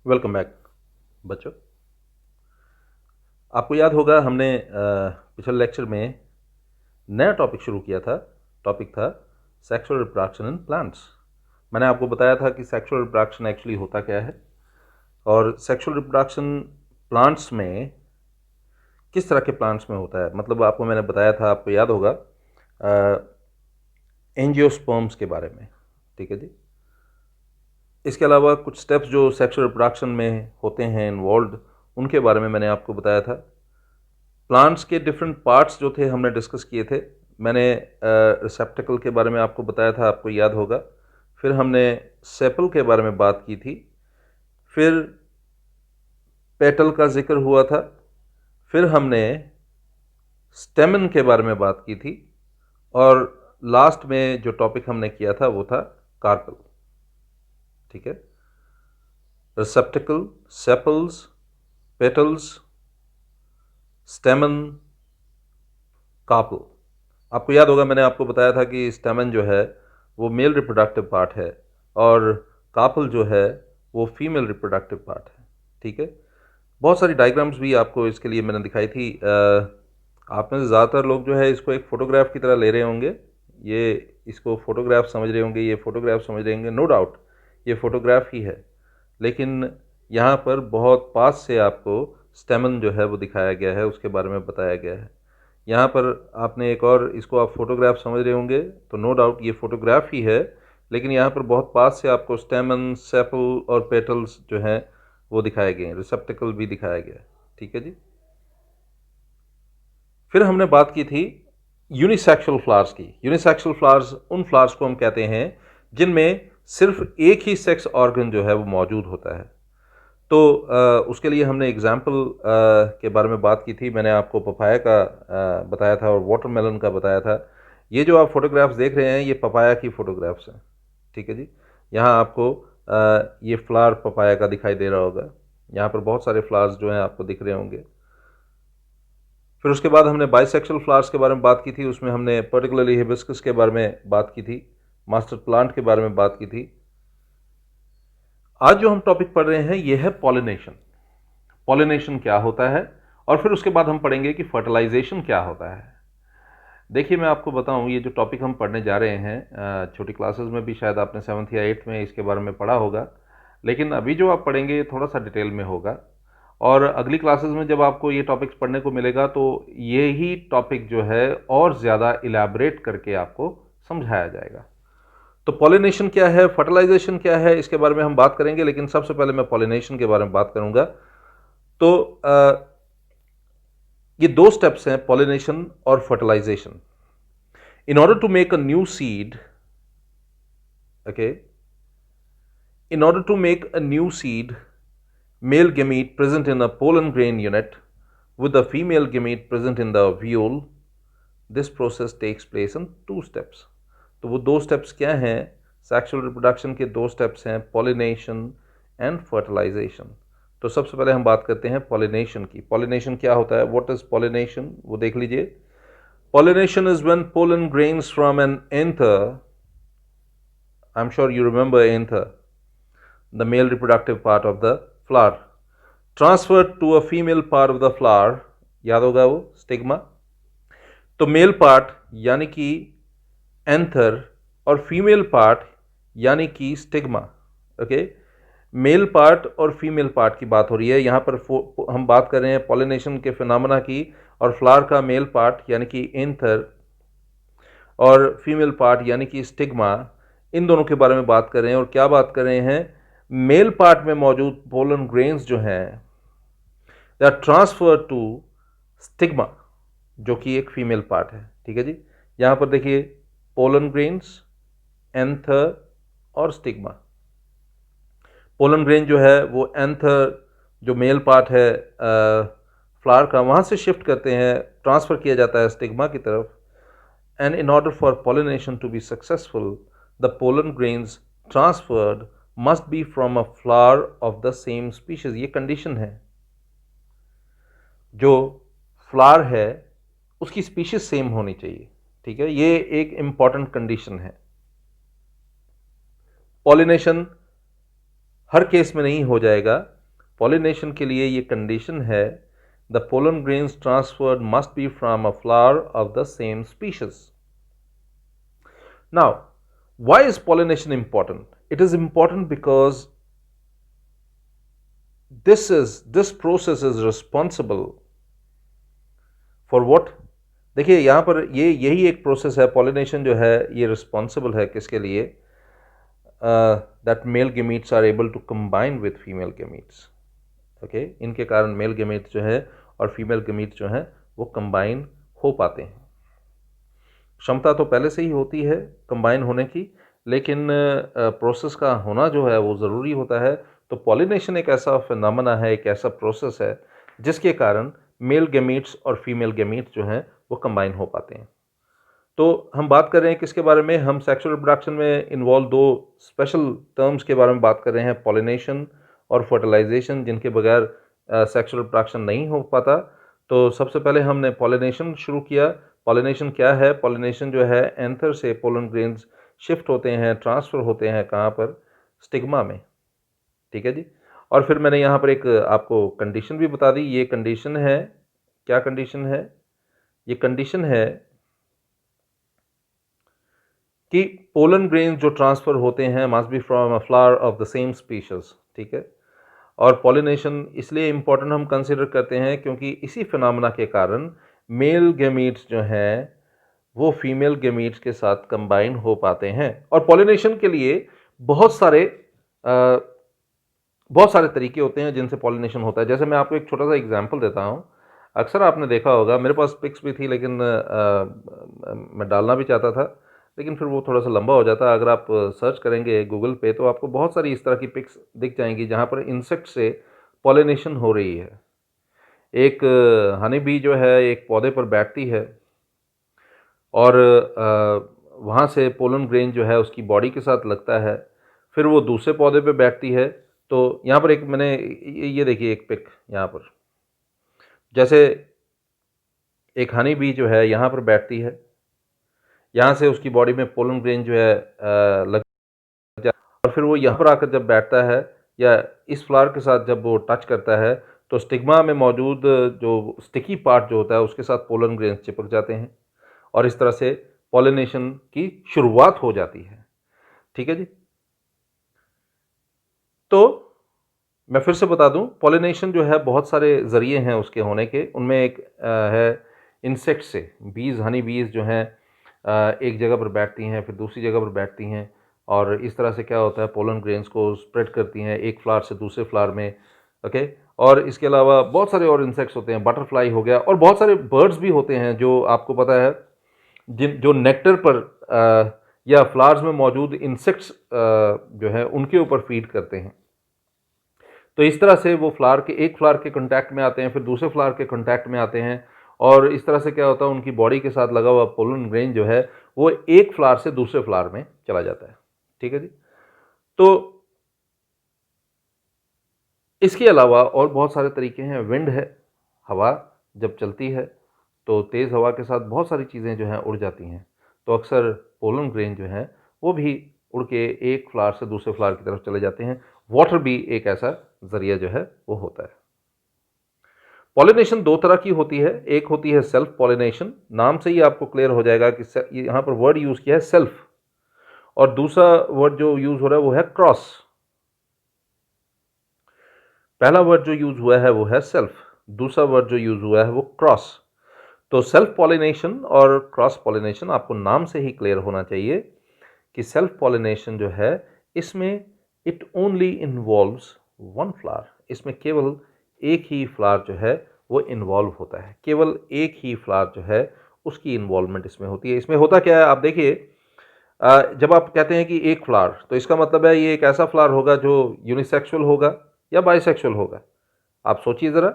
Welcome back बच्चों। आपको याद होगा हमने पिछले लेक्चर में नया टॉपिक शुरू किया था। टॉपिक था सेक्सुअल रिप्रोडक्शन इन प्लांट्स। मैंने आपको बताया था कि सेक्सुअल रिप्रोडक्शन एक्चुअली होता क्या है और सेक्सुअल रिप्रोडक्शन प्लांट्स में किस तरह के प्लांट्स में होता है। मतलब आपको मैंने बताया था, आपको याद होगा, एंजियोस्पर्म्स के बारे में। ठीक है जी। इसके अलावा कुछ स्टेप्स जो सेक्सुअल रिप्रोडक्शन में होते हैं इन्वॉल्व, उनके बारे में मैंने आपको बताया था। प्लांट्स के डिफरेंट पार्ट्स जो थे हमने डिस्कस किए थे। मैंने रिसेप्टिकल के बारे में आपको बताया था, आपको याद होगा। फिर हमने सेपल के बारे में बात की थी। फिर पेटल का जिक्र हुआ था। फिर हमने स्टेमन के बारे में बात की थी। और लास्ट में जो टॉपिक हमने किया था वो था कार्पल। ठीक है। Receptacle, sepals, petals, stamen, carpel. आपको याद होगा मैंने आपको बताया था कि स्टेमन जो है वो मेल रिप्रोडक्टिव पार्ट है और कार्पल जो है वो फीमेल रिप्रोडक्टिव पार्ट है। ठीक है। बहुत सारी डायग्राम्स भी आपको इसके लिए मैंने दिखाई थी। आप में से ज़्यादातर लोग जो है इसको एक फ़ोटोग्राफ की तरह ले रहे होंगे। ये इसको फ़ोटोग्राफ समझ रहे होंगे, ये फ़ोटोग्राफ समझ रहे होंगे। नो डाउट ये फ़ोटोग्राफ ही है, लेकिन यहाँ पर बहुत पास से आपको स्टेमन जो है वो दिखाया गया है, उसके बारे में बताया गया है। यहाँ पर आपने एक और, इसको आप फोटोग्राफ समझ रहे होंगे, तो नो डाउट ये फोटोग्राफ ही है, लेकिन यहाँ पर बहुत पास से आपको स्टेमन, सेपल और पेटल्स जो हैं वो दिखाए गए हैं। रिसेप्टिकल भी दिखाया गया है। ठीक है जी। फिर हमने बात की थी यूनिसेक्सुअल फ्लावर्स की। यूनिसेक्सुअल फ्लावर्स उन फ्लावर्स को हम कहते हैं जिनमें सिर्फ एक ही सेक्स ऑर्गन जो है वो मौजूद होता है। तो उसके लिए हमने एग्जाम्पल के बारे में बात की थी। मैंने आपको पपाया का बताया था और वाटरमेलन का बताया था। ये जो आप फोटोग्राफ्स देख रहे हैं ये पपाया की फ़ोटोग्राफ्स हैं। ठीक है जी। यहाँ आपको ये फ्लावर पपाया का दिखाई दे रहा होगा। यहाँ पर बहुत सारे फ्लावर्स जो हैं आपको दिख रहे होंगे। फिर उसके बाद हमने बाइसेक्सुअल फ्लावर्स के बारे में बात की थी। उसमें हमने पर्टिकुलरली हिबिस्कस के बारे में बात की थी, मास्टर प्लांट के बारे में बात की थी। आज जो हम टॉपिक पढ़ रहे हैं ये है पॉलिनेशन। पॉलिनेशन क्या होता है और फिर उसके बाद हम पढ़ेंगे कि फर्टिलाइजेशन क्या होता है। देखिए मैं आपको बताऊं, ये जो टॉपिक हम पढ़ने जा रहे हैं, छोटी क्लासेस में भी शायद आपने 7th या 8th में इसके बारे में पढ़ा होगा, लेकिन अभी जो आप पढ़ेंगे थोड़ा सा डिटेल में होगा। और अगली क्लासेस में जब आपको ये टॉपिक्स पढ़ने को मिलेगा तो ये ही टॉपिक जो है और ज़्यादा इलैबोरेट करके आपको समझाया जाएगा। तो पॉलिनेशन क्या है, फर्टिलाइजेशन क्या है, इसके बारे में हम बात करेंगे, लेकिन सबसे पहले मैं पॉलिनेशन के बारे में बात करूंगा। तो ये दो स्टेप्स हैं, पॉलिनेशन और fertilisation. In order to make a new seed, okay, in order to make a new seed, male gamete present in a pollen grain unit with the female gamete present in the ovule, this process takes place in 2 steps. तो वो 2 steps क्या हैं? Sexual reproduction के 2 steps हैं, pollination and fertilisation. तो सबसे पहले हम बात करते हैं पॉलिनेशन की। पॉलिनेशन क्या होता है? व्हाट इज पॉलिनेशन, वो देख लीजिए। Pollination is when pollen grains from an anther, I am sure you remember anther, the male reproductive part of the flower, transferred to a female part of the flower, याद होगा वो stigma. तो male part यानी कि anther और female part यानी कि stigma. Okay, male part और फीमेल पार्ट की बात हो रही है यहाँ पर। हम बात कर रहे हैं पॉलिनेशन के फिनोमेना की, और फ्लावर का मेल पार्ट यानी कि एंथर और फीमेल पार्ट यानी कि स्टिग्मा, इन दोनों के बारे में बात कर रहे हैं। और क्या बात कर रहे हैं? मेल पार्ट में मौजूद पोलन ग्रेन्स जो हैं they are transfer to stigma, जो कि एक फीमेल पार्ट है। ठीक है जी। यहां पर देखिए, पोलन ग्रेन्स, एंथर और स्टिग्मा। पोलन ग्रेन जो है वो एंथर, जो मेल पार्ट है फ्लावर का, वहां से शिफ्ट करते हैं, ट्रांसफर किया जाता है स्टिग्मा की तरफ। And in order for pollination to be successful, the pollen grains transferred must be from a flower of the same species. ये कंडीशन है, जो फ्लावर है उसकी स्पीशीज सेम होनी चाहिए। ठीक है, ये एक इंपॉर्टेंट कंडीशन है। पॉलिनेशन हर केस में नहीं हो जाएगा, पॉलिनेशन के लिए ये कंडीशन है, the pollen grains transferred must be from a flower of the same species. Now why is pollination important? It is important because this process is responsible for what? देखिए यहाँ पर यही एक प्रोसेस है, पॉलिनेशन जो है ये रिस्पॉन्सिबल है किसके लिए? That male gametes are able to combine with female gametes. Okay, इनके कारण मेल गेमीट्स जो है और फीमेल गेमीट्स जो हैं वो कंबाइन हो पाते हैं। क्षमता तो पहले से ही होती है कंबाइन होने की, लेकिन प्रोसेस का होना जो है वो ज़रूरी होता है। तो पॉलिनेशन एक ऐसा फिनोमेना है, एक ऐसा प्रोसेस है जिसके कारण मेल गेमीट्स और फीमेल गेमीट्स जो हैं वो कंबाइन हो पाते हैं। तो हम बात कर रहे हैं किसके बारे में? हम सेक्सुअल रिप्रोडक्शन में इन्वॉल्व दो स्पेशल टर्म्स के बारे में बात कर रहे हैं, पॉलिनेशन और फर्टिलाइजेशन, जिनके बगैर सेक्सुअल रिप्रोडक्शन नहीं हो पाता। तो सबसे पहले हमने पॉलिनेशन शुरू किया। पॉलिनेशन क्या है? पॉलिनेशन जो है एंथर से पोलन ग्रेन्स शिफ्ट होते हैं, ट्रांसफ़र होते हैं कहाँ पर? स्टिग्मा में। ठीक है जी। और फिर मैंने यहाँ पर एक आपको कंडीशन भी बता दी। ये कंडीशन है, क्या कंडीशन है? ये कंडीशन है कि पोलन ग्रेन्स जो ट्रांसफ़र होते हैं must be from a flower of the same species. ठीक है। और पॉलिनेशन इसलिए इम्पॉर्टेंट हम कंसिडर करते हैं क्योंकि इसी फिनोमेना के कारण मेल गेमीट्स जो हैं वो फीमेल गेमीट्स के साथ कंबाइन हो पाते हैं। और पॉलिनेशन के लिए बहुत सारे तरीके होते हैं जिनसे पॉलिनेशन होता है। जैसे मैं आपको एक छोटा सा एग्जांपल देता हूँ। अक्सर आपने देखा होगा, मेरे पास पिक्स भी थी लेकिन मैं डालना भी चाहता था, लेकिन फिर वो थोड़ा सा लंबा हो जाता। अगर आप सर्च करेंगे गूगल पे तो आपको बहुत सारी इस तरह की पिक्स दिख जाएंगी जहाँ पर इंसेक्ट से पॉलिनेशन हो रही है। एक हनी बी जो है एक पौधे पर बैठती है और वहाँ से पोलन ग्रेन जो है उसकी बॉडी के साथ लगता है, फिर वो दूसरे पौधे पे बैठती है। तो यहाँ पर एक मैंने ये देखिए एक पिक यहाँ पर, जैसे एक हनी बी जो है यहाँ पर बैठती है, यहाँ से उसकी बॉडी में पोलन ग्रेन जो है लग जाता है और फिर वो यहाँ पर आकर जब बैठता है या इस फ्लावर के साथ जब वो टच करता है तो स्टिग्मा में मौजूद जो स्टिकी पार्ट जो होता है उसके साथ पोलन ग्रेन्स चिपक जाते हैं और इस तरह से पॉलिनेशन की शुरुआत हो जाती है। ठीक है जी। तो मैं फिर से बता दूं, पॉलिनेशन जो है बहुत सारे ज़रिए हैं उसके होने के। उनमें एक है इंसेक्ट से, बीज, हनी बीज जो हैं एक जगह पर बैठती हैं, फिर दूसरी जगह पर बैठती हैं और इस तरह से क्या होता है पोलन ग्रेन्स को स्प्रेड करती हैं एक फ्लावर से दूसरे फ्लावर में। ओके। और इसके अलावा बहुत सारे और इंसेक्ट्स होते हैं, बटरफ्लाई हो गया, और बहुत सारे बर्ड्स भी होते हैं जो आपको पता है जो नेक्टर पर या फ्लावर्स में मौजूद इंसेक्ट्स जो है उनके ऊपर फीड करते हैं। तो इस तरह से वो एक फ्लावर के कांटेक्ट में आते हैं, फिर दूसरे फ्लावर के कांटेक्ट में आते हैं और इस तरह से क्या होता है उनकी बॉडी के साथ लगा हुआ पोलन ग्रेन जो है वो एक फ्लावर से दूसरे फ्लावर में चला जाता है। ठीक है जी। तो इसके अलावा और बहुत सारे तरीके हैं। विंड है, हवा जब चलती है तो तेज़ हवा के साथ बहुत सारी चीज़ें जो हैं उड़ जाती हैं, तो अक्सर पोलन ग्रेन जो हैं वो भी उड़ के एक फ्लावर से दूसरे फ्लावर की तरफ चले जाते हैं। वाटर भी एक ऐसा ज़रिया जो है वो होता है। पॉलिनेशन दो तरह की होती है। एक होती है सेल्फ पॉलिनेशन, नाम से ही आपको क्लियर हो जाएगा कि यहाँ पर वर्ड यूज़ किया है सेल्फ, और दूसरा वर्ड जो यूज़ हो रहा है वो है क्रॉस। पहला वर्ड जो यूज़ हुआ है वो है सेल्फ, दूसरा वर्ड जो यूज़ हुआ है वो क्रॉस। तो सेल्फ पॉलिनेशन और क्रॉस पॉलिनेशन आपको नाम से ही क्लियर होना चाहिए कि सेल्फ पॉलिनेशन जो है इसमें it only involves one flower, इसमें केवल एक ही फ्लावर जो है वो इन्वॉल्व होता है, केवल एक ही फ्लावर जो है उसकी इन्वॉल्वमेंट इसमें होती है। इसमें होता क्या है आप देखिए, जब आप कहते हैं कि एक फ्लावर तो इसका मतलब है ये एक ऐसा फ्लावर होगा जो यूनिसेक्सुअल होगा या बाइसेक्सुअल होगा। आप सोचिए ज़रा,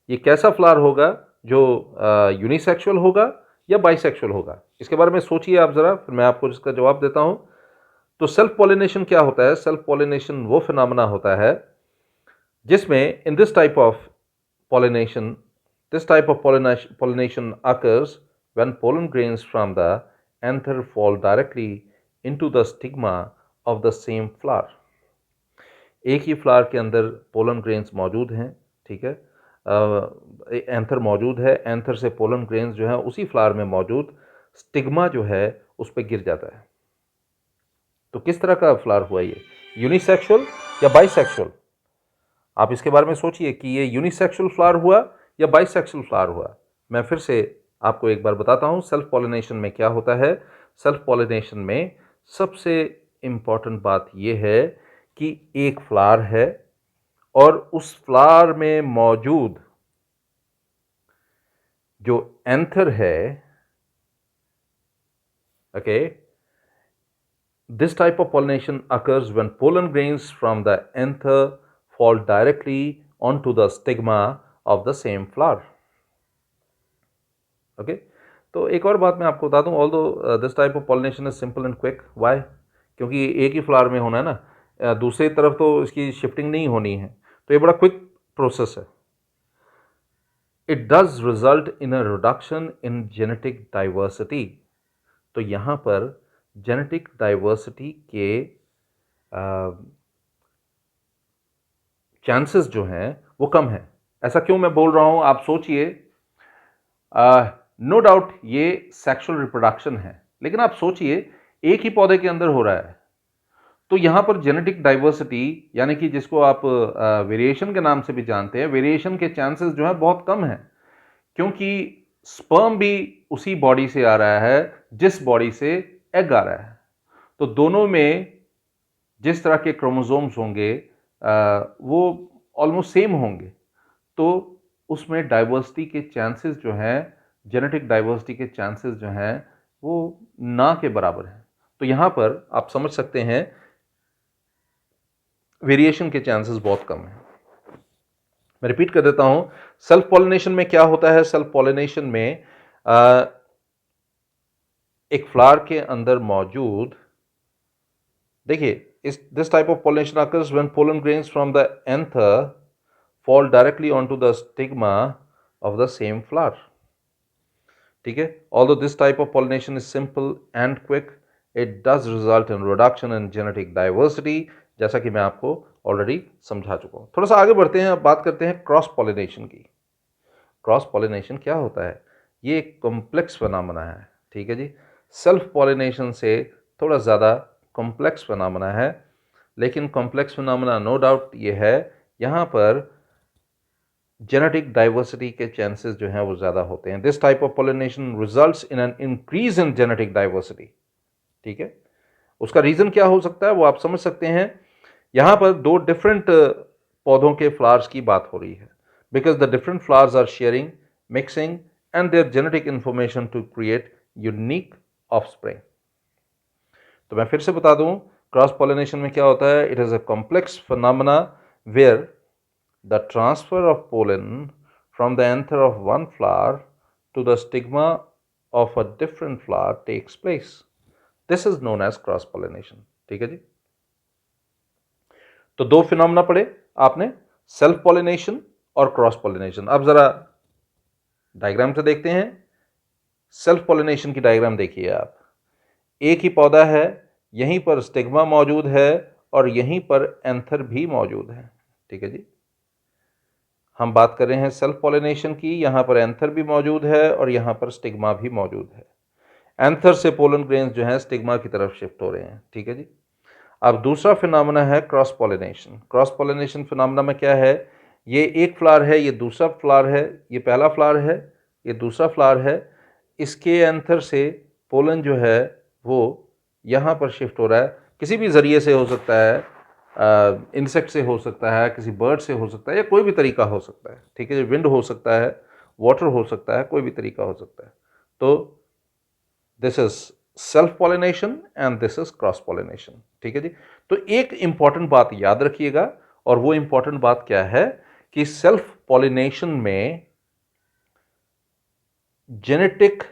ये कैसा फ्लावर होगा जो यूनिसेक्सुअल होगा या बाइसेक्सुअल होगा? इसके बारे में सोचिए आप ज़रा, फिर मैं आपको इसका जवाब देता हूँ। तो सेल्फ पॉलिनेशन क्या होता है? सेल्फ पॉलिनेशन वो फिनोमेना होता है जिसमें in this type of pollination occurs when pollen grains from the anther fall directly into the stigma of the same flower. एक ही फ्लावर के अंदर पोलन ग्रेन्स मौजूद हैं, ठीक है, एंथर मौजूद है, एंथर से पोलन ग्रेन्स जो है उसी फ्लावर में मौजूद स्टिग्मा जो है उस पर गिर जाता है। तो किस तरह का फ्लावर हुआ ये, यूनिसेक्सुअल या बाइसेक्सुअल? आप इसके बारे में सोचिए कि ये यूनिसेक्सुअल फ्लावर हुआ या बाइसेक्सुअल फ्लावर हुआ। मैं फिर से आपको एक बार बताता हूँ सेल्फ पॉलिनेशन में क्या होता है। सेल्फ पॉलिनेशन में सबसे इम्पॉर्टेंट बात यह है कि एक फ्लावर है और उस फ्लावर में मौजूद जो एंथर है, okay, this type of pollination occurs when pollen grains from the anther fall directly onto the stigma of the same flower. Okay? तो एक और बात मैं आपको बता दूं, although this type of pollination is simple and quick, why? क्योंकि एक ही फ्लावर में होना है ना, दूसरी तरफ तो इसकी शिफ्टिंग नहीं होनी है, तो ये बड़ा क्विक प्रोसेस है। It does result in a reduction in genetic diversity. तो यहाँ पर जेनेटिक डाइवर्सिटी के चांसेस जो हैं वो कम है। ऐसा क्यों मैं बोल रहा हूँ, आप सोचिए। नो डाउट ये सेक्सुअल रिप्रोडक्शन है, लेकिन आप सोचिए एक ही पौधे के अंदर हो रहा है, तो यहाँ पर जेनेटिक डाइवर्सिटी यानी कि जिसको आप वेरिएशन के नाम से भी जानते हैं, वेरिएशन के चांसेस जो है बहुत कम है, क्योंकि स्पर्म भी उसी बॉडी से आ रहा है जिस बॉडी से एग आ रहा है। तो दोनों में जिस तरह के क्रोमोसोम्स होंगे वो ऑलमोस्ट सेम होंगे, तो उसमें डाइवर्सिटी के चांसेस जो हैं, जेनेटिक डाइवर्सिटी के चांसेस जो हैं वो ना के बराबर हैं। तो यहाँ पर आप समझ सकते हैं वेरिएशन के चांसेस बहुत कम हैं। मैं रिपीट कर देता हूँ, सेल्फ पॉलिनेशन में क्या होता है। सेल्फ पॉलिनेशन में एक फ्लावर के अंदर मौजूद, देखिए, this type of pollination occurs when pollen grains from the anther fall directly onto the stigma of the same flower. ठीक है, although this type of pollination is simple and quick, it does result in reduction in genetic diversity, जैसा कि मैं आपको already समझा चुका हूँ। थोड़ा सा आगे बढ़ते हैं, अब बात करते हैं क्रॉस पॉलिनेशन की। क्रॉस पॉलिनेशन क्या होता है? ये एक कॉम्प्लेक्स फिनोमेना है, ठीक है जी। सेल्फ पॉलिनेशन से थोड़ा ज़्यादा कॉम्प्लेक्स फिनोमेना है, लेकिन कॉम्प्लेक्स फिनोमेना नो डाउट ये है, यहाँ पर जेनेटिक डाइवर्सिटी के चांसेस जो हैं वो ज़्यादा होते हैं। This type of pollination results in an increase in genetic diversity, ठीक है। उसका रीज़न क्या हो सकता है वो आप समझ सकते हैं। यहाँ पर दो डिफरेंट पौधों के फ्लावर्स की बात हो रही है, because the different flowers are sharing, mixing and their genetic information to create unique offspring. तो मैं फिर से बता दूं, क्रॉस पॉलिनेशन में क्या होता है? It is a complex phenomena where the transfer of pollen from the anther of one flower to the stigma of a different flower takes place. This is known as cross pollination, ठीक है जी। तो दो phenomena पढ़े आपने, self pollination और cross pollination. अब जरा डायग्राम से देखते हैं। सेल्फ पॉलिनेशन की डायग्राम देखिए आप। एक ही पौधा है, यहीं पर स्टिग्मा मौजूद है और यहीं पर एंथर भी मौजूद है, ठीक है जी। हम बात कर रहे हैं सेल्फ पॉलिनेशन की, यहां पर एंथर भी मौजूद है और यहां पर स्टिग्मा भी मौजूद है। एंथर से पोलन ग्रेन्स जो हैं स्टिग्मा की तरफ शिफ्ट हो रहे हैं, ठीक है जी। अब दूसरा फिनोमेना है cross pollination. Cross pollination phenomena में क्या है? ये एक फ्लावर है, ये दूसरा फ्लावर है, ये पहला फ्लावर है, ये दूसरा फ्लावर है। इसके एंथर से पोलन जो है वो यहाँ पर शिफ्ट हो रहा है, किसी भी ज़रिए से हो सकता है, इंसेक्ट से हो सकता है, किसी बर्ड से हो सकता है, या कोई भी तरीका हो सकता है, ठीक है। विंड हो सकता है, वाटर हो सकता है, कोई भी तरीका हो सकता है। तो this is self pollination and this is cross pollination, ठीक है जी। तो एक इंपॉर्टेंट बात याद रखिएगा, और वो इंपॉर्टेंट बात क्या है कि सेल्फ पॉलिनेशन में जेनेटिक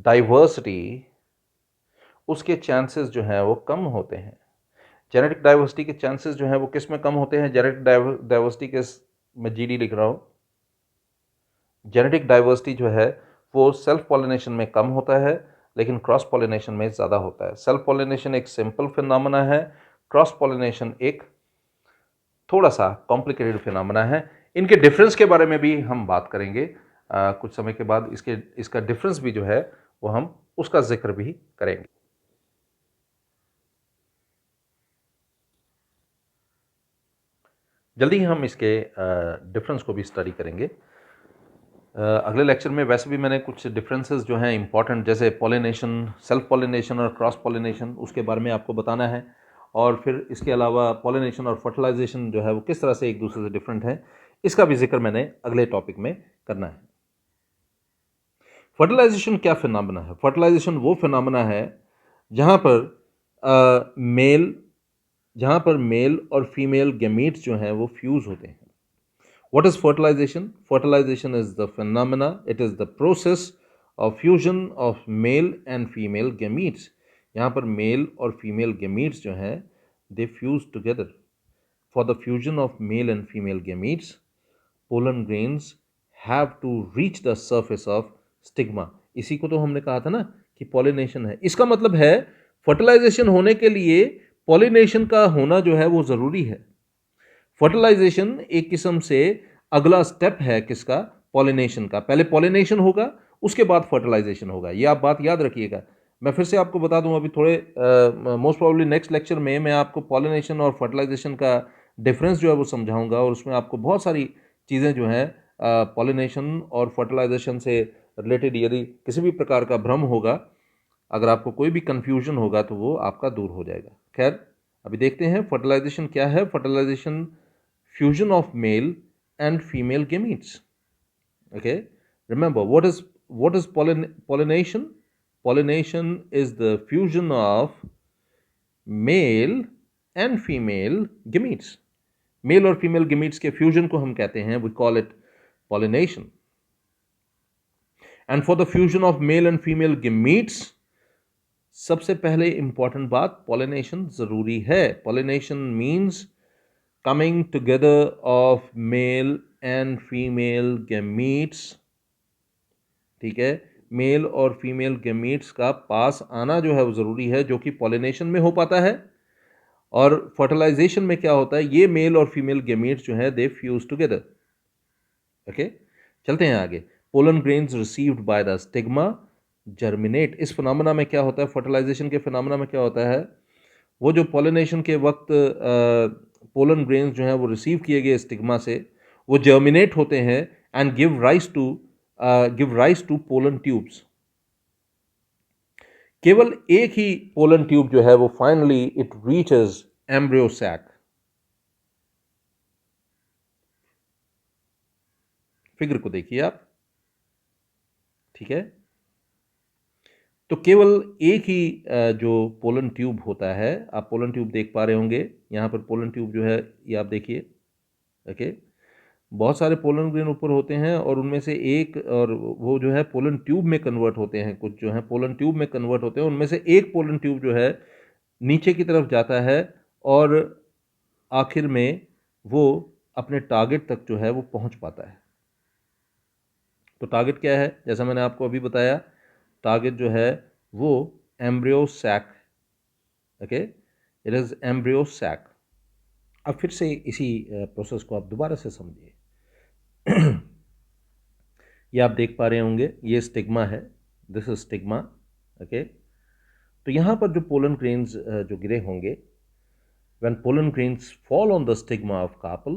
डाइवर्सिटी, उसके चांसेस जो हैं वो कम होते हैं। जेनेटिक डाइवर्सिटी के चांसेस जो हैं वो किस में कम होते हैं? जेनेटिक डाइवर्सिटी के, मैं जीडी लिख रहा हूँ, जेनेटिक डाइवर्सिटी जो है वो सेल्फ पॉलिनेशन में कम होता है, लेकिन क्रॉस पॉलिनेशन में ज़्यादा होता है। सेल्फ पॉलिनेशन एक सिंपल फिनोमेना है, क्रॉस पॉलिनेशन एक थोड़ा सा कॉम्प्लिकेटेड फिनोमेना है। इनके डिफरेंस के बारे में भी हम बात करेंगे कुछ समय के बाद। इसका डिफरेंस भी जो है वो हम उसका जिक्र भी करेंगे। जल्दी ही हम इसके डिफरेंस को भी स्टडी करेंगे। अगले लेक्चर में वैसे भी मैंने कुछ डिफरेंसेस जो हैं इंपॉर्टेंट, जैसे पॉलिनेशन, सेल्फ पॉलिनेशन और क्रॉस पॉलिनेशन, उसके बारे में आपको बताना है। और फिर इसके अलावा पॉलिनेशन और फर्टिलाइजेशन जो है वो किस तरह से एक दूसरे से डिफरेंट है, इसका भी जिक्र मैंने अगले टॉपिक में करना है। फर्टिलाइजेशन क्या फिनोमेना है? फर्टिलाइजेशन वो फिनोमेना है जहाँ पर मेल और फीमेल गैमीट्स जो हैं वो फ्यूज होते हैं। What is fertilization? Fertilization is the phenomena, it is the process of fusion of male and female gametes. यहाँ पर मेल और फीमेल गैमीट्स जो हैं they fuse together. For the fusion of male and female gametes, pollen grains have to reach the surface of stigma. इसी को तो हमने कहा था ना कि पॉलिनेशन है। इसका मतलब है फर्टिलाइजेशन होने के लिए पॉलिनेशन का होना जो है वो ज़रूरी है। फर्टिलाइजेशन एक किस्म से अगला स्टेप है किसका? पॉलिनेशन का। पहले पॉलिनेशन होगा, उसके बाद फर्टिलाइजेशन होगा। ये आप बात याद रखिएगा। मैं फिर से आपको बता दूं, अभी थोड़े मोस्ट प्रोबेबली नेक्स्ट लेक्चर में मैं आपको पॉलिनेशन और फर्टिलाइजेशन का डिफरेंस जो है वो समझाऊंगा, और उसमें आपको बहुत सारी चीज़ें जो हैं पॉलिनेशन और फर्टिलाइजेशन से रिलेटेड यदि किसी भी प्रकार का भ्रम होगा, अगर आपको कोई भी कन्फ्यूजन होगा तो वो आपका दूर हो जाएगा। खैर, अभी देखते हैं फर्टिलाइजेशन क्या है। Fertilisation fusion of male and female gametes. Okay, remember what is pollination? Pollination is the fusion of male and female gametes. Male और female gametes के fusion को हम कहते हैं, we call it pollination. And for the fusion of male and female gametes, सबसे पहले important बात, pollination जरूरी है। Pollination means coming together of male and female gametes, ठीक है, मेल और फीमेल गैमीट्स का पास आना जो है वो ज़रूरी है, जो कि पॉलिनेशन में हो पाता है। और फर्टिलाइजेशन में क्या होता है, ये मेल और फीमेल गैमीट्स जो है दे फ्यूज टुगेदर। ओके, चलते हैं आगे। Pollen grains received by the stigma germinate. इस फिनोमेना में क्या होता है, फर्टिलाइजेशन के फिनोमेना में क्या होता है, वो जो पॉलिनेशन के वक्त पोलन ग्रेन्स जो हैं वो रिसीव किए गए स्टिग्मा से वो जर्मिनेट होते हैं and give rise to pollen tubes. केवल एक ही पोलन ट्यूब जो है वो finally it reaches embryo sac. Figure को देखिए आप, ठीक है। तो केवल एक ही जो पोलन ट्यूब होता है, आप पोलन ट्यूब देख पा रहे होंगे यहाँ पर। पोलन ट्यूब जो है ये आप देखिए, ओके। बहुत सारे पोलन ग्रेन ऊपर होते हैं और उनमें से एक, और वो जो है पोलन ट्यूब में कन्वर्ट होते हैं। कुछ जो है पोलन ट्यूब में कन्वर्ट होते हैं, उनमें से एक पोलन ट्यूब जो है नीचे की तरफ जाता है और आखिर में वो अपने टारगेट तक जो है वो पहुंच पाता है। तो टारगेट क्या है, जैसा मैंने आपको अभी बताया, टारगेट जो है वो embryo sac. Okay, it is embryo sac. अब फिर से इसी प्रोसेस को आप दोबारा से समझिए। ये आप देख पा रहे होंगे, ये स्टिग्मा है, दिस इज स्टिग्मा। ओके, तो यहाँ पर जो पोलन ग्रेन्स जो गिरे होंगे, when pollen grains fall on the stigma of carpel,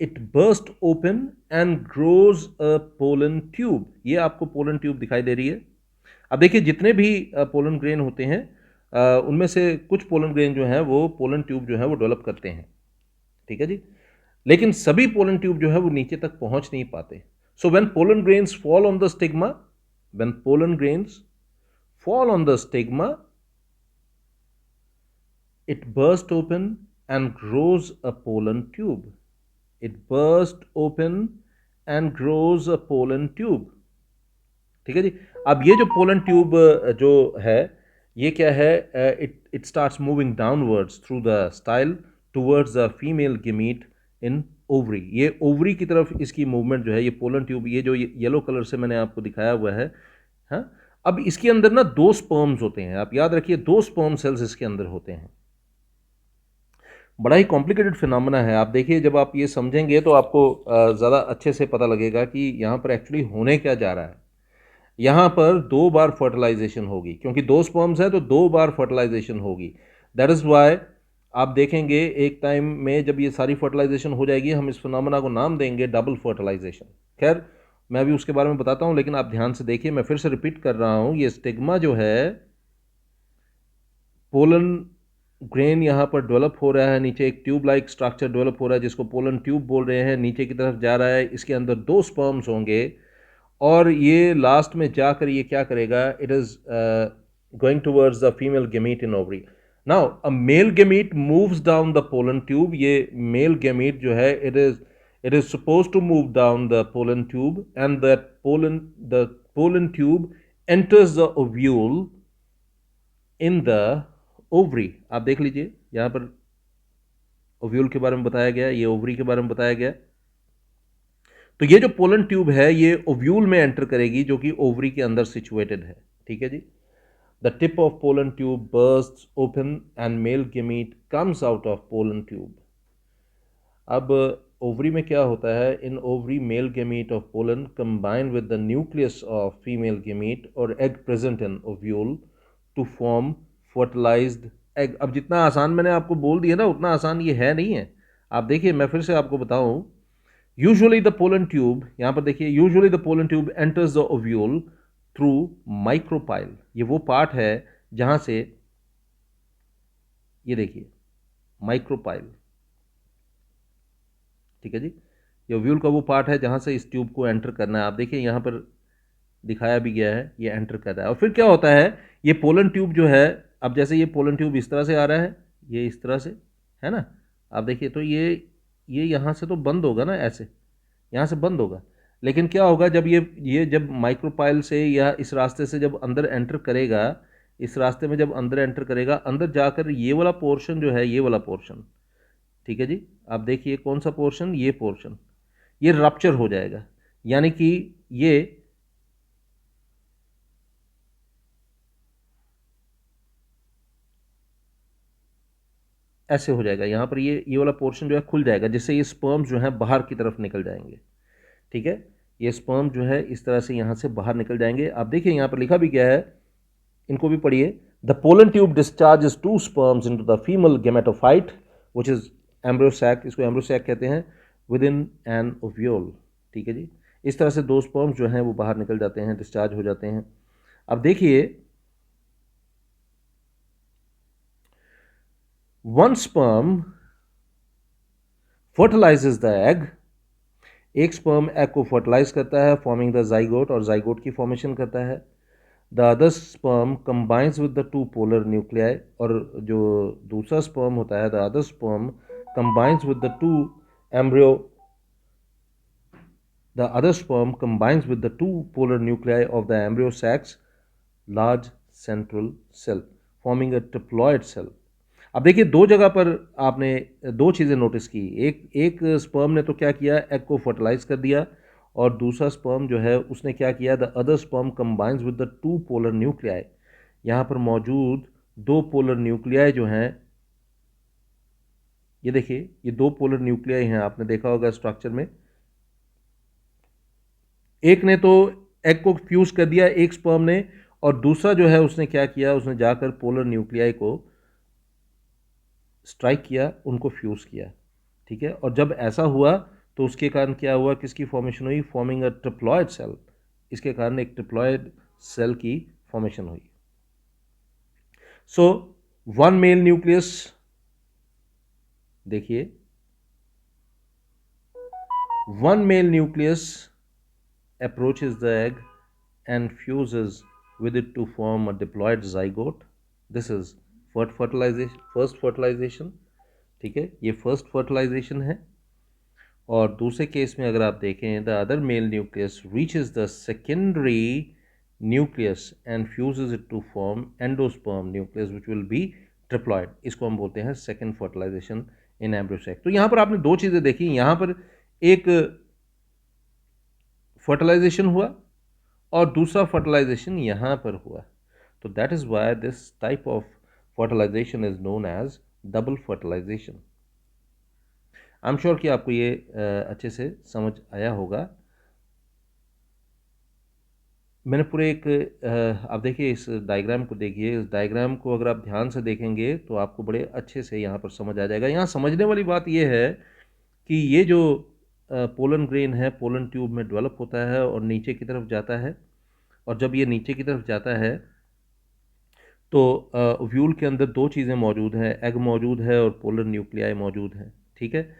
it bursts open and grows a pollen tube. ये आपको पोलन ट्यूब दिखाई दे रही है। अब देखिए, जितने भी पोलन ग्रेन होते हैं उनमें से कुछ पोलन ग्रेन जो है वो पोलन ट्यूब जो है वो डेवलप करते हैं, ठीक है जी। लेकिन सभी पोलन ट्यूब जो है वो नीचे तक पहुंच नहीं पाते। So when pollen grains fall on the stigma, when pollen grains fall on the stigma, it bursts open and grows a pollen tube. It bursts open and grows a pollen tube. ठीक है जी। अब ये जो pollen tube जो है ये क्या है, it starts moving downwards through the style towards the female gamete in ovary. ये ओवरी की तरफ इसकी मूवमेंट जो है, ये पोलन ट्यूब, ये जो येलो कलर से मैंने आपको दिखाया हुआ है, हाँ, अब इसके अंदर ना 2 स्पर्म्स होते हैं, आप याद रखिए 2 स्पर्म सेल्स इसके अंदर होते हैं। बड़ा ही कॉम्प्लिकेटेड फिनोमेना है। आप देखिए जब आप ये समझेंगे तो आपको ज़्यादा अच्छे से पता लगेगा कि यहाँ पर एक्चुअली होने क्या जा रहा है। यहाँ पर 2 बार फर्टिलाइजेशन होगी, क्योंकि 2 स्पर्म्स है तो 2 बार फर्टिलाइजेशन होगी। दैट इज़ वाई आप देखेंगे एक टाइम में जब ये सारी फर्टिलाइजेशन हो जाएगी, हम इस फिनोमेना को नाम देंगे डबल फर्टिलाइजेशन। खैर मैं अभी उसके बारे में बताता हूँ, लेकिन आप ध्यान से देखिए, मैं फिर से रिपीट कर रहा हूँ, ये स्टिग्मा जो है, पोलन ग्रेन यहाँ पर डेवलप हो रहा है, नीचे एक ट्यूब लाइक स्ट्रक्चर डेवलप हो रहा है जिसको पोलन ट्यूब बोल रहे हैं, नीचे की तरफ जा रहा है, इसके अंदर 2 स्पर्म्स होंगे और ये लास्ट में जाकर ये क्या करेगा, it is going towards the female gamete in ovary. Now a male gamete moves down the pollen tube. ये मेल गेमीट जो है it is suppose to move down the pollen tube and that pollen tube enters the ovule in the ovary. आप देख लीजिए यहां पर ovule के बारे में बताया गया, ये ओवरी के बारे में बताया गया। तो ये जो पोलन ट्यूब है ये ओव्यूल में एंटर करेगी जो कि ओवरी के अंदर सिचुएटेड है। ठीक है जी। The tip of pollen tube bursts open and male gamete comes out of pollen tube. अब ओवरी में क्या होता है, in ovary male gamete of pollen combine with the nucleus of female gamete और egg present in ovule to form fertilized egg. अब जितना आसान मैंने आपको बोल दिया ना उतना आसान ये है नहीं है। आप देखिए मैं फिर से आपको बताऊं, यूजुअली द पोलन ट्यूब, यहां पर देखिए, usually the pollen tube enters the ovule through micropyle. ये वो पार्ट है जहां से, ये देखिए माइक्रोपाइल, ठीक है जी, ये ओव्यूल का वो पार्ट है जहां से इस ट्यूब को एंटर करना है। आप देखिए यहां पर दिखाया भी गया है, ये एंटर कर रहा है। और फिर क्या होता है, ये पोलन ट्यूब जो है, अब जैसे ये पोलन ट्यूब इस तरह से आ रहा है, ये इस तरह से है ना, आप देखिए तो ये यहाँ से तो बंद होगा ना, ऐसे यहाँ से बंद होगा। लेकिन क्या होगा जब ये जब माइक्रोपाइल से या इस रास्ते से जब अंदर एंटर करेगा, इस रास्ते में जब अंदर एंटर करेगा, अंदर जाकर ये वाला पोर्शन जो है, ये वाला पोर्शन, ठीक है जी, आप देखिए कौन सा पोर्शन, ये पोर्शन, ये रप्चर हो जाएगा। यानी कि ये ऐसे हो जाएगा, यहाँ पर ये वाला पोर्शन जो है खुल जाएगा, जिससे ये स्पर्म्स जो है बाहर की तरफ निकल जाएंगे। ठीक है, ये स्पर्म जो है इस तरह से यहाँ से बाहर निकल जाएंगे। आप देखिए यहाँ पर लिखा भी गया है, इनको भी पढ़िए। The pollen tube discharges 2 sperms into the female gametophyte which is embryo sac, इसको एम्ब्रियोसैक कहते हैं, विद इन एन ओव्यूल। ठीक है जी, इस तरह से 2 स्पर्म्स जो हैं वो बाहर निकल जाते हैं, डिस्चार्ज हो जाते हैं। अब देखिए, one sperm fertilizes the egg, एक स्पर्म एग को फर्टिलाइज करता है, फॉर्मिंग द जाइगोट, और जाइगोट की फॉर्मेशन करता है। The other sperm combines with the 2 polar nuclei, और जो दूसरा स्पर्म होता है, the other sperm combines with the 2 embryo, the other sperm combines with the 2 polar nuclei of the embryo sacs large central cell, forming a triploid cell. अब देखिए दो जगह पर आपने 2 चीज़ें नोटिस की। एक स्पर्म ने तो क्या किया, एग को फर्टिलाइज कर दिया, और दूसरा स्पर्म जो है उसने क्या किया, the other sperm combines with the 2 polar nuclei. यहाँ पर मौजूद 2 पोलर न्यूक्लियाई जो हैं, ये देखिए ये 2 पोलर न्यूक्लियाई हैं, आपने देखा होगा स्ट्रक्चर में। एक ने तो एग को फ्यूज कर दिया एक स्पर्म ने, और दूसरा जो है उसने क्या किया, उसने जाकर पोलर न्यूक्लियाई को स्ट्राइक किया, उनको फ्यूज किया। ठीक है, और जब ऐसा हुआ तो उसके कारण क्या हुआ, किसकी फॉर्मेशन हुई, फॉर्मिंग अ ट्रिप्लॉइड सेल। इसके कारण एक ट्रिप्लॉइड सेल की फॉर्मेशन हुई। सो वन मेल न्यूक्लियस, देखिए one male nucleus approaches the egg and fuses with it to form a diploid zygote. This is first fertilization। ठीक है, ये फर्स्ट फर्टिलाइजेशन है। और दूसरे केस में अगर आप देखें, the other male nucleus reaches the secondary nucleus and fuses it to form endosperm nucleus which will be triploid. इसको हम बोलते हैं सेकेंड फर्टिलाइजेशन इन एम्ब्रियोसैक। तो यहाँ पर आपने 2 चीज़ें देखी, यहाँ पर एक फर्टिलाइजेशन हुआ और दूसरा फर्टिलाइजेशन यहाँ पर हुआ। तो that is why this type of fertilisation is known as double fertilisation. I am sure कि आपको ये अच्छे से समझ आया होगा। मैंने पूरे एक आप देखिए इस डायग्राम को, देखिए इस डायग्राम को अगर आप ध्यान से देखेंगे तो आपको बड़े अच्छे से यहाँ पर समझ आ जाएगा। यहाँ समझने वाली बात ये है कि ये जो पोलन ग्रेन है पोलन ट्यूब में डेवलप होता है और नीचे की तरफ जाता है, और जब ये नीचे की तरफ जाता है तो ओव्यूल के अंदर दो चीज़ें मौजूद हैं, एग मौजूद है और पोलर न्यूक्लियाई मौजूद हैं। ठीक है,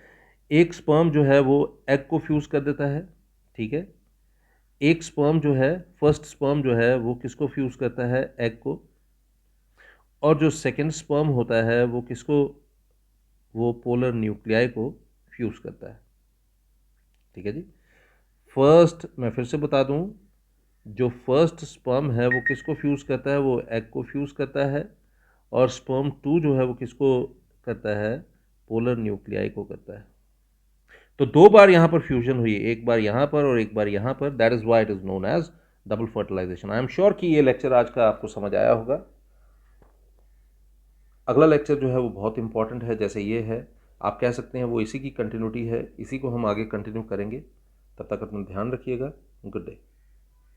एक स्पर्म जो है वो एग को फ्यूज़ कर देता है। ठीक है, एक स्पर्म जो है, फर्स्ट स्पर्म जो है वो किसको फ्यूज़ करता है, एग को, और जो सेकंड स्पर्म होता है वो किसको, वो पोलर न्यूक्लियाई को फ्यूज़ करता है। ठीक है जी, फर्स्ट मैं फिर से बता दूं, जो फर्स्ट स्पर्म है वो किसको फ्यूज़ करता है, वो एग को फ्यूज़ करता है, और स्पर्म टू जो है वो किसको करता है, पोलर न्यूक्लियाई को करता है। तो दो बार यहाँ पर फ्यूजन हुई, एक बार यहाँ पर और एक बार यहाँ पर। That is why it is known as double fertilisation. I am sure कि ये लेक्चर आज का आपको समझ आया होगा। अगला लेक्चर जो है वो बहुत इंपॉर्टेंट है, जैसे ये है, आप कह सकते हैं वो इसी की कंटिन्यूटी है, इसी को हम आगे कंटिन्यू करेंगे। तब तक अपना ध्यान रखिएगा। Good day.